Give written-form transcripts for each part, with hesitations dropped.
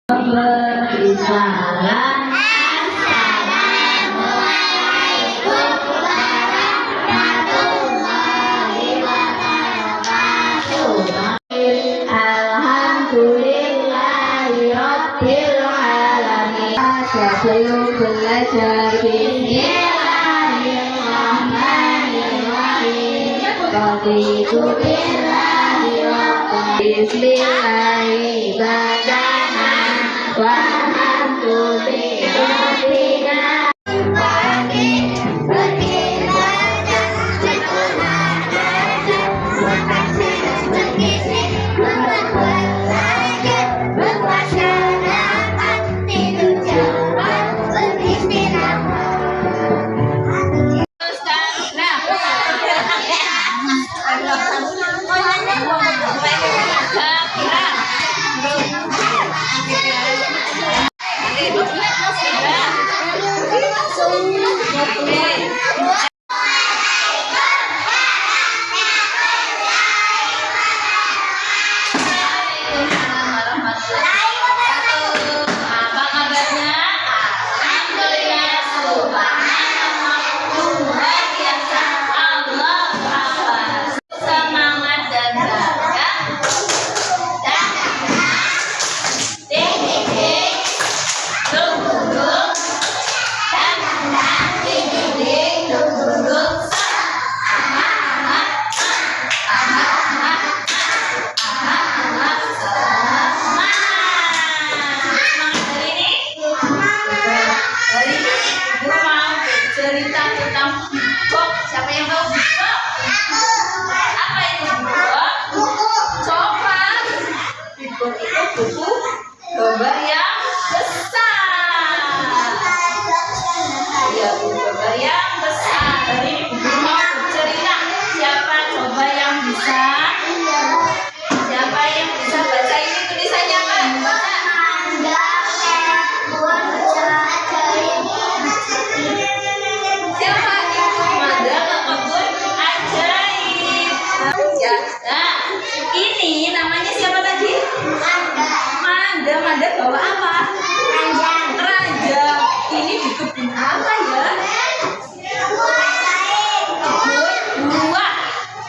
Berbicara. Assalamualaikum warahmatullahi wabarakatuh. Alhamdulillahirabbil alamin. Sebelum belajar bismillahirrahmanirrahim. Raditu billahi rabban. Bismillahirrahmanirrahim. Walhamdulillah. Cerita tentang book. Siapa yang tahu book? Apa itu book? Coba. Book itu buku gambar yang besar. Ya, buku gambar yang besar. Tadi ibu mau bercerita. Siapa coba yang bisa? Siapa yang bisa baca ini tulisannya, Pak? Nah, ini namanya siapa tadi? Manda. Manda bawa apa? Keranjang. Ini di kebun apa ya?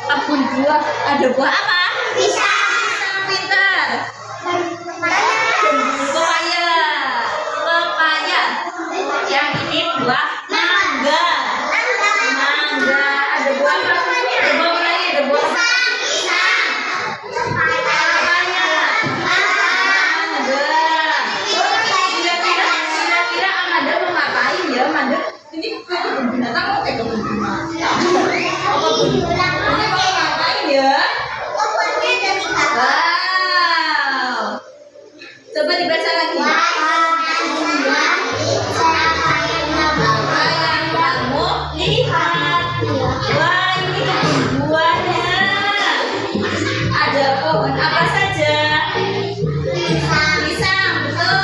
Kebun buah. Ada buah apa? Pintar. Pepaya. Yang ini buah mangga. Ada buah apa? Ada buah lagi. Ada buah ini kebun binatang mau kayak kebun binatang. Ini mau ngapain ya? Wow. Coba dibaca lagi. Apa yang kamu lihat? Wah, ini kebun buahnya. Ada pohon apa saja? Pisang, betul.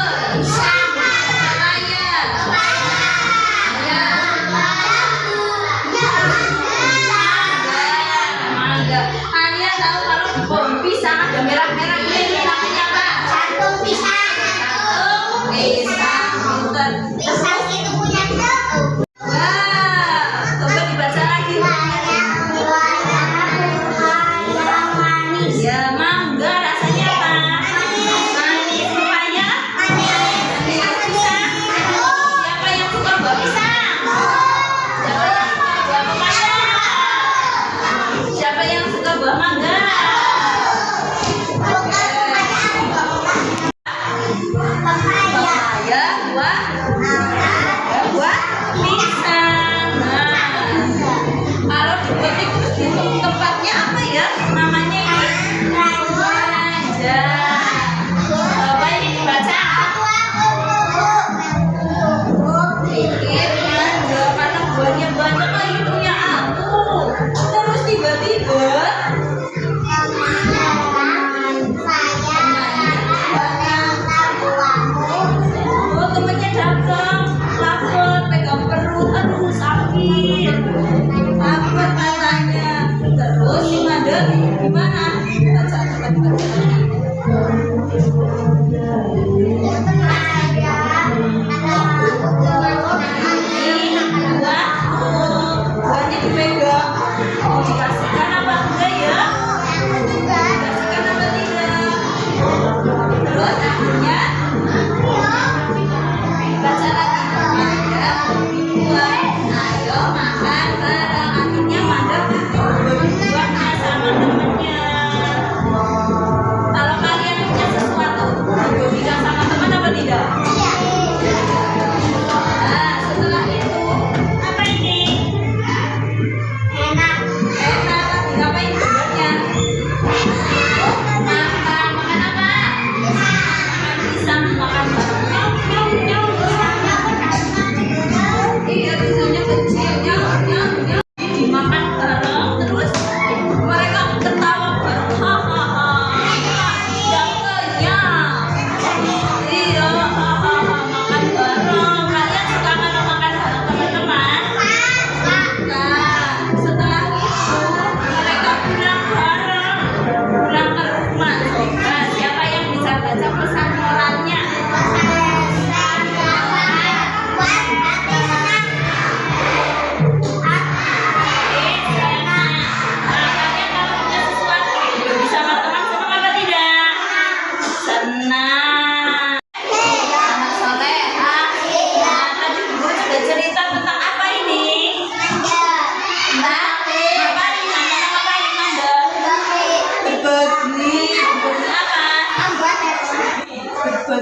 Kalian tahu kalau di pohon pisang ada merah-merah ini namanya apa? Jantung pisang. Jantung pisang. Pintar. Pisang itu punya jantung. Wah, coba dibaca lagi. Yang manis. Ya, mangga rasanya apa? Manis. Pepaya? Pisang. Siapa yang suka buah pisang? Siapa yang suka buah pepaya? Siapa yang suka buah mangga?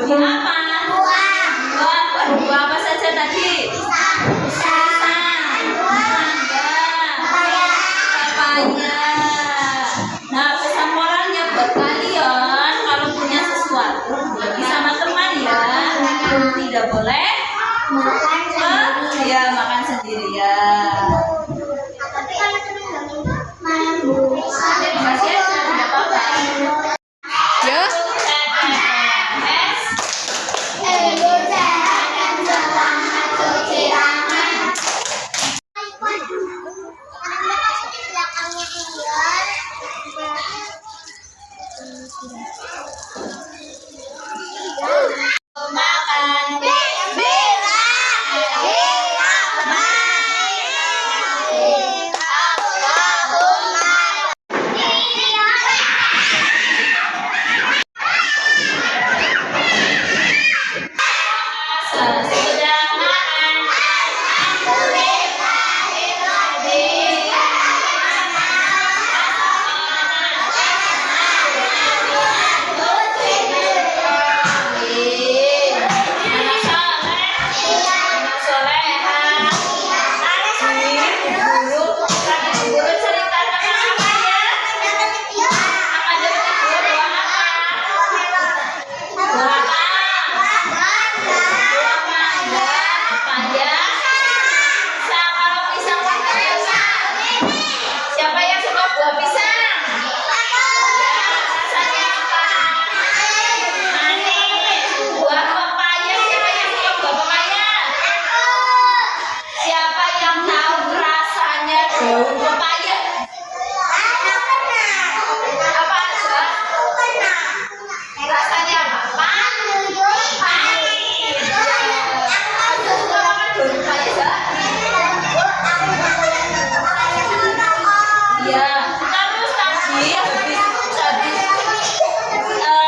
Berbagi apa? Buah. Buah apa saja tadi? Pisang, mangga, papaya. Nah, pesan moralnya buat kalian kalau punya sesuatu berbagi sama teman ya. Tidak boleh ya makan sendirian. Tapi kalau malam buah. Dikasih aja, tidak apa-apa. Ya. Makan Siapa yang suka buah pisang? Rasanya apa? Manis. Buah pepaya. Siapa yang suka buah pepaya? Siapa yang tahu rasanya daun pepaya? Apa aja? Rasanya apa? Manis. Ada suka makan daun pepaya enggak? Iya, terus tadi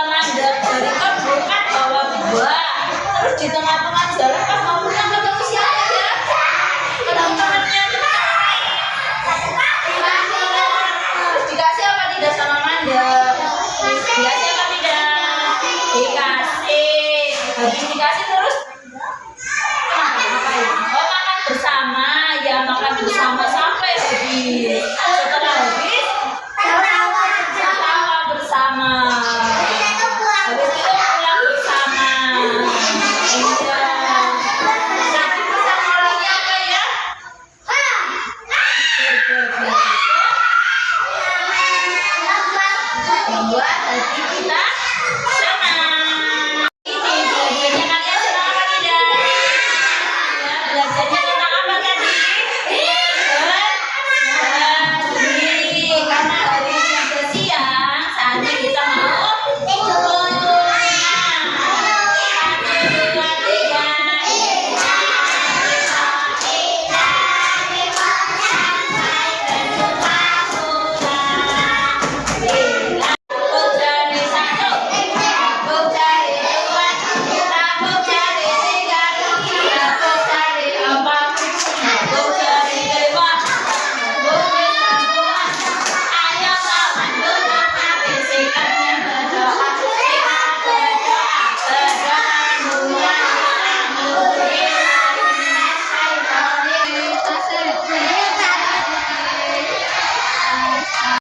mandek dari kebun kan bawa buah, terus di tengah-tengah jalan pas mau pulang ketemu siapa ya? Ketemu temannya. Terus dikasih apa tidak sama mandek? Dikasih apa tidak? Dikasih. Habis dikasih terus ngapain? Oh makan bersama, ya makan bersama sampai habis. Setelah habis ketawa bersama. Habis itu pulang bersama. Iya. Jadi pesan moralnya apa ya? Membuat hati kita